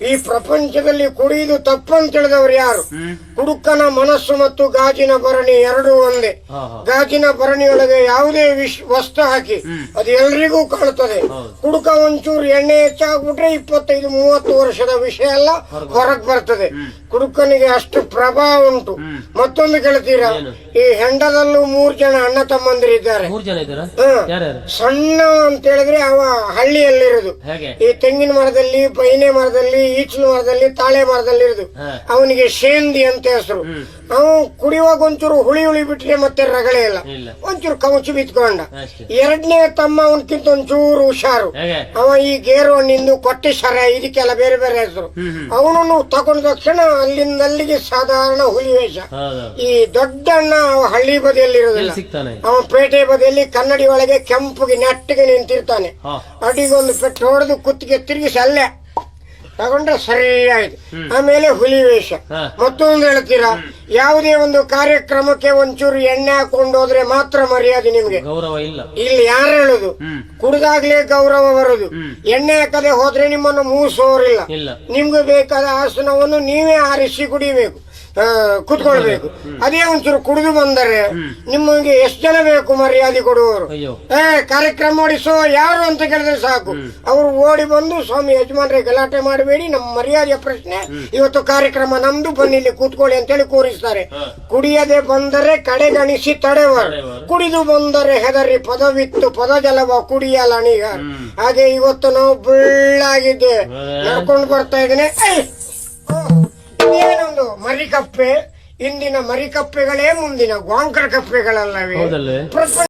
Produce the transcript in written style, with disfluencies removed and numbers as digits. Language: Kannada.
ಈ ಪ್ರಪಂಚದಲ್ಲಿ ಕುಡಿಯುವುದು ತಪ್ಪಂತ ತಿಳಿದವರು ಯಾರು? ಕುಡುಕನ ಮನಸ್ಸು ಮತ್ತು ಗಾಜಿನ ಭರಣಿ ಎರಡೂ ಒಂದೇ. ಗಾಜಿನ ಭರಣಿಯೊಳಗೆ ಯಾವುದೇ ವಸ್ತು ಹಾಕಿ ಅದು ಎಲ್ರಿಗೂ ಕಾಣುತ್ತದೆ. ಕುಡುಕ ಒಂಚೂರು ಎಣ್ಣೆ ಹೆಚ್ಚಾಗ್ಬಿಟ್ರೆ 25-30 ವರ್ಷದ ವಿಷಯ ಎಲ್ಲ ಹೊರಗ್ ಬರ್ತದೆ. ಕುಡುಕನಿಗೆ ಅಷ್ಟು ಪ್ರಭಾವ ಉಂಟು. ಮತ್ತೊಂದು ಕೇಳ್ತೀರಾ, ಈ ಹೆಂಡದಲ್ಲೂ 3 ಜನ ಅಣ್ಣ ತಮ್ಮಂದಿರಿದ್ದಾರೆ. ಸಣ್ಣ ಅಂತ ಹೇಳಿದ್ರೆ ಅವ ಹಳ್ಳಿಯಲ್ಲಿರುದು. ಈ ತೆಂಗಿನ ಮರದಲ್ಲಿ, ಪೈನೆ ಮರದಲ್ಲಿ, ಈಚಿನ ಮರದಲ್ಲಿ, ತಾಳೆ ಮರದಲ್ಲಿ ಇರುದು. ಅವನಿಗೆ ಶೇಂದಿ ಅಂತ ಹೆಸರು. ಅವನು ಕುಡಿಯುವಾಗ ಒಂಚೂರು ಹುಳಿ ಬಿಟ್ರೆ ಮತ್ತೆ ರಗಳೆ ಇಲ್ಲ, ಒಂಚೂರು ಕಮಚು ಬಿತ್ಕೊಂಡ. ಎರಡನೇ ತಮ್ಮ ಅವನಕ್ಕಿಂತ ಒಂಚೂರು ಹುಷಾರು. ಅವ ಈ ಗೇರು ಹಣ್ಣಿಂದು ಕೊಟ್ಟೆ ಸರ, ಇದಕ್ಕೆಲ್ಲ ಬೇರೆ ಬೇರೆ ಹೆಸರು. ಅವನನ್ನು ತಗೊಂಡ ತಕ್ಷಣ ಅಲ್ಲಿಂದ ಅಲ್ಲಿಗೆ ಸಾಧಾರಣ ಹುಲಿ ವೇಷ. ಈ ದೊಡ್ಡ ಅಣ್ಣ ಅವ ಹಳ್ಳಿ ಬದಿಯಲ್ಲಿ ಇರೋದಿಲ್ಲ, ಅವ ಪೇಟೆ ಬದಿಯಲ್ಲಿ ಕನ್ನಡಿ ಒಳಗೆ ಕೆಂಪುಗೆ ನೆಟ್ಟಿಗೆ ನಿಂತಿರ್ತಾನೆ. ಅಡಿಗೊಂದು ಪೆಟ್ಟು ಹೊಡೆದು ಕುತ್ತಿಗೆ ತಿರುಗಿಸಿ ಅಲ್ಲೇ ತಗೊಂಡ್ರೆ ಸರಿ ಆಯ್ತು. ಆಮೇಲೆ ಹುಲಿ ವೇಷ. ಮತ್ತೊಂದು ಹೇಳ್ತೀರಾ, ಯಾವುದೇ ಒಂದು ಕಾರ್ಯಕ್ರಮಕ್ಕೆ ಒಂಚೂರು ಎಣ್ಣೆ ಹಾಕೊಂಡು ಹೋದ್ರೆ ಮಾತ್ರ ಮರ್ಯಾದೆ ನಿಮ್ಗೆ, ಗೌರವ ಇಲ್ಲ. ಇಲ್ಲಿ ಯಾರು ಹೇಳುದು? ಕುಡಿದಾಗ್ಲೇ ಗೌರವ ಬರುದು. ಎಣ್ಣೆ ಹಾಕದೆ ಹೋದ್ರೆ ನಿಮ್ಮನ್ನು ಮೂಸೋರಿಲ್ಲ. ನಿಮ್ಗೆ ಬೇಕಾದ ಆಸನವನ್ನು ನೀವೇ ಆರಿಸಿ ಕುಡಿಬೇಕು, ಕುತ್ಕೊಳ್ಬೇಕು. ಅದೇ ಒಂಚೂರು ಕುಡಿದು ಬಂದರೆ ನಿಮಗೆ ಎಷ್ಟು ಜನ ಬೇಕು ಮರ್ಯಾದೆ ಕೊಡುವವರು? ಕಾರ್ಯಕ್ರಮ ಮಾಡಿಸೋ ಯಾರು ಅಂತ ಕೇಳಿದ್ರೆ ಸಾಕು, ಅವರು ಓಡಿ ಬಂದು ಸ್ವಾಮಿ ಯಜಮಾನ್ರೆ ಗಲಾಟೆ ಮಾಡಬೇಡಿ, ನಮ್ಮ ಮರ್ಯಾದೆಯ ಪ್ರಶ್ನೆ, ಇವತ್ತು ಕಾರ್ಯಕ್ರಮ ನಮ್ದು, ಬನ್ನಿ ಇಲ್ಲಿ ಕೂತ್ಕೊಳ್ಳಿ ಅಂತೇಳಿ ಕೂರಿಸ್ತಾರೆ. ಕುಡಿಯದೆ ಬಂದರೆ ಕಡೆಗಣಿಸಿ ತಡೆವರು, ಕುಡಿದು ಬಂದರೆ ಹೆದರಿ ಪದವಿತ್ತು ಪದ ಜಲವ ಕುಡಿಯಲಣೀಗ. ಹಾಗೆ ಇವತ್ತು ನಾವು ಬಳ್ಳಾಗಿದ್ದೆ ನಡ್ಕೊಂಡು ಬರ್ತಾ ಇದ್ದೇನೆ. ಏನೊಂದು ಮರಿಕಪ್ಪೆ, ಇಂದಿನ ಮರಿಕಪ್ಪೆಗಳೇ ಮುಂದಿನ ಗ್ವಾಂಕರ ಕಪ್ಪೆಗಳಲ್ಲವೇ?